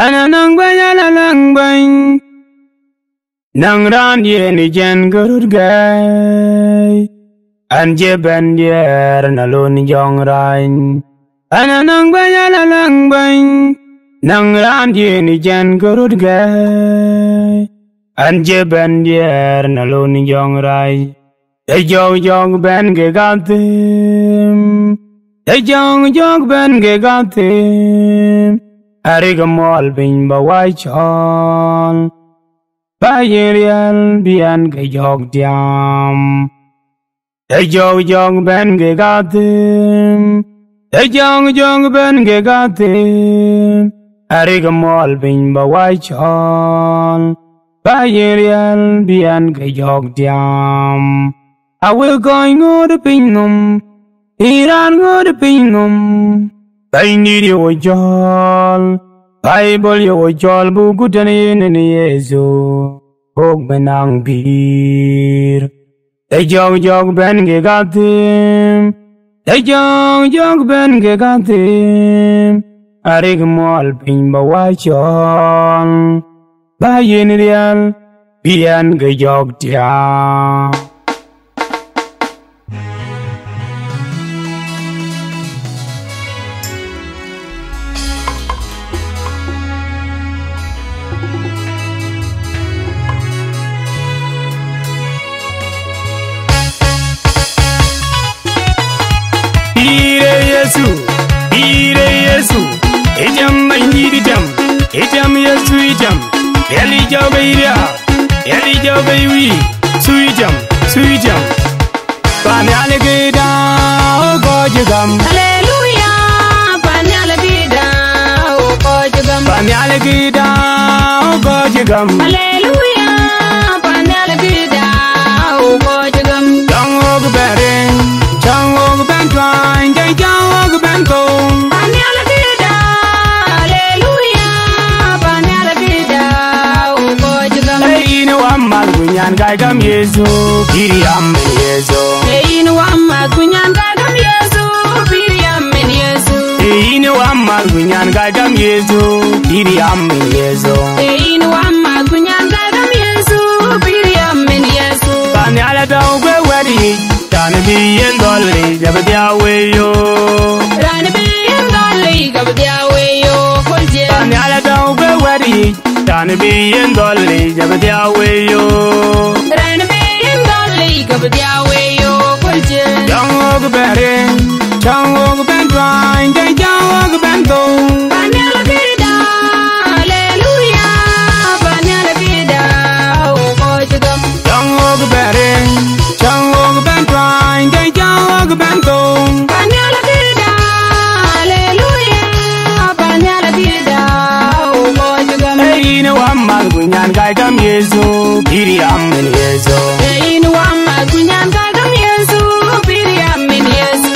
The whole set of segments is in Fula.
Ana nang banya la lang bany nang ran ye ni jen gurur gay an je ben dier na lon jong rain. Ana nang banya la lang bany nang ran ye ni jen gurur gay an je ben dier na lon jong rai. They jong ben ge gatim. They jong ben ge gatim. Arigamol bin ba wai chon ba yerial bian ge jog diam. They jong ben ge gatim. They jong ben ge gatim. Arigamol bin ba wai chon ba yerial bian ge jog diam. I will going on the pinum, Iran go the pinum. I need your jol, Bible your jol, Bugutan in Yezo, Hogmanang beer. The jog ben gegatim, the jog ben gegatim. I rig mall pin by white jol, by Yenial, Bian gejog dia. Ire Yesu, ejam mainiri jam, ejam Yesu ejam, eli jabe iria, eli jabe wi, sui jam, Panyale gida, oh gojigam, Hallelujah, panyale gida, oh gojigam, Panyale gida, oh gojigam, Hallelujah, panyale gida, oh gojigam, Jangog beren, jangog ben twine, jangog ben gong. panyale gida, Hallelujah, panyale gida, oh gojigam, Hey, no amal bunyan gaigam Yesu, Piriam Yesu. hey no amma kunyan gagam Yesu, Piriam Yesu, Hey, no amal bunyan gaigam Yesu, Piriam Yesu. hey no amma kunyan gagam Yesu, Piriam Yesu, Panyala dog we wedi, tana bi en dolly, jabadia we yo. rani biyan dali gabdiya weyo kolje, Panyala dog we wedi, tana bi en dolly, jabadia we yo. rani biyan dali gabdiya weyo kolje, Jangog beren, jangog ben twine, jangog ben gong. panyala gida, Hallelujah, panyala gida, oh gojigam, Jangog beren, jangog ben twine, jangog ben gong. panyala gida, Hallelujah, panyala gida, oh gojigam, Hey, no amal bunyan gaigam Yesu, Piriam Yesu. hey no amma kunyan gagam Yesu, Piriam Yesu.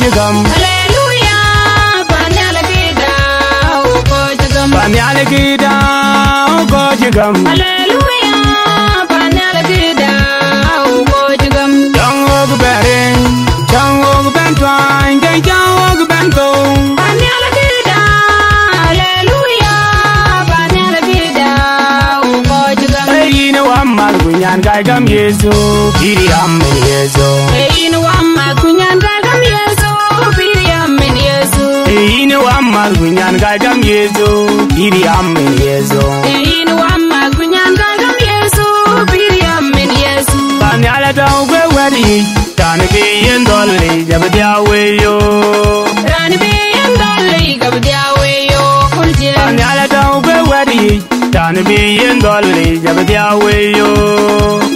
jigam. Hallelujah, Waak Nhialic Thong Rek. Waak Nhialic Thong Rek. Hallelujah, Waak Nhialic Thong Rek. Thong Rek berin, Thong Rek ben twang, Thong Rek ben tong. Waak Nhialic Thong. Hallelujah, Waak Nhialic Thong Rek. Hey, no one mal kunyan kai gam Yesu, diri amen Yesu. Hey, no one Waak Nhialic Yesu, Waak Yesu. Hey, no one mal kunyan kai gam Yesu, diri amen Yesu. Hey, no one Waak Nhialic Yesu, Waak Yesu. Waak Nhialic Thong Rek wedi, tani bi yendole jabdia weyo. Rani bi yendole jabdia weyo, kulje. Waak Nhialic Thong Rek wedi, tani bi yendole jabdia weyo.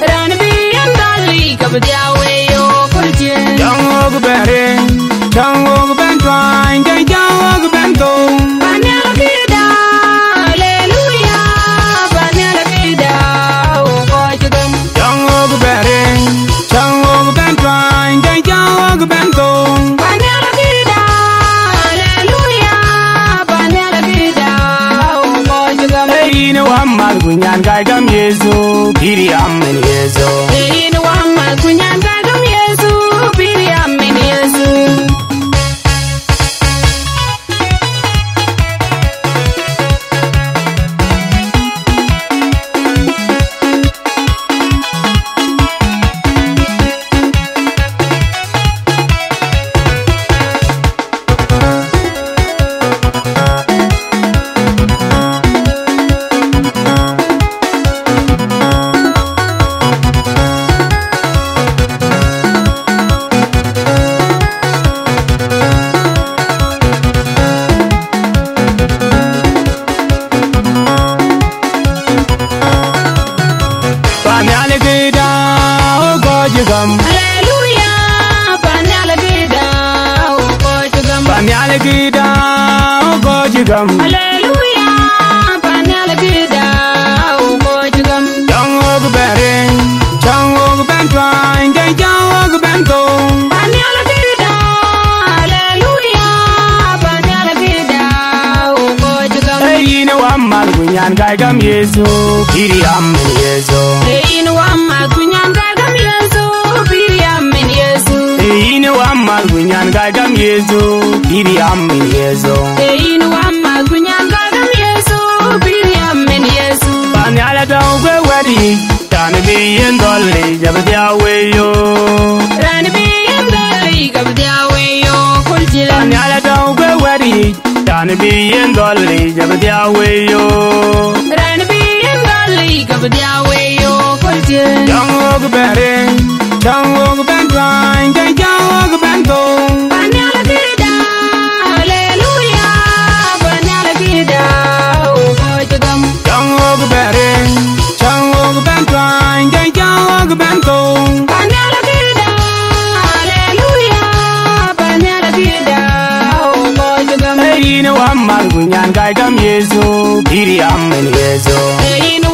Rani bi yendole jabdia weyo, kulje. Thong Rek berin, Thong Rek ben twang, Thong Rek ben tong. Waak Nhialic Thong. Hallelujah, Waak Nhialic Thong Rek. Thong Rek berin, Thong Rek ben twang, Thong Rek ben tong. Waak Nhialic Thong. Hallelujah, Waak Nhialic Thong Rek. Hey, no one mal kunyan kai gam Yesu, diri amen Yesu. Hey, no one Waak Nhialic Yesu, Waak Yesu. Waak Nhialic Thong Rek. Hallelujah, Waak Nhialic Thong Rek. Waak Nhialic Thong Rek. Hallelujah, Waak Nhialic Thong Rek. Thong Rek berin, Thong Rek ben twang, Thong Rek ben tong. Waak Nhialic Thong. Hallelujah, Waak Nhialic Thong Rek. Hey, no one mal kunyan kai gam Yesu, diri amen Yesu. Hey, no one Waak Nhialic Yesu, Waak Yesu. Hey, no one mal kunyan kai gam Yesu, diri amen Yesu. Hey, no one Waak Nhialic Yesu, Waak Yesu. Waak Nhialic Thong Rek wedi, tani bi yendole jabdia weyo. Rani bi yendole jabdia weyo, kulje. Waak Nhialic Thong Rek wedi, tani bi yendole jabdia weyo. Rani bi yendole jabdia weyo, kulje. Thong Rek berin, Thong Rek ben twang, Thong Rek ben tong. Waak Nhialic Thong. Hallelujah, Waak Nhialic Thong Rek. Thong Rek berin, Thong Rek ben twang, Thong Rek ben tong. Waak Nhialic Thong. Hallelujah, Waak Nhialic Thong Rek. Hey, no one mal kunyan kai gam Yesu, diri amen Yesu. Hey, no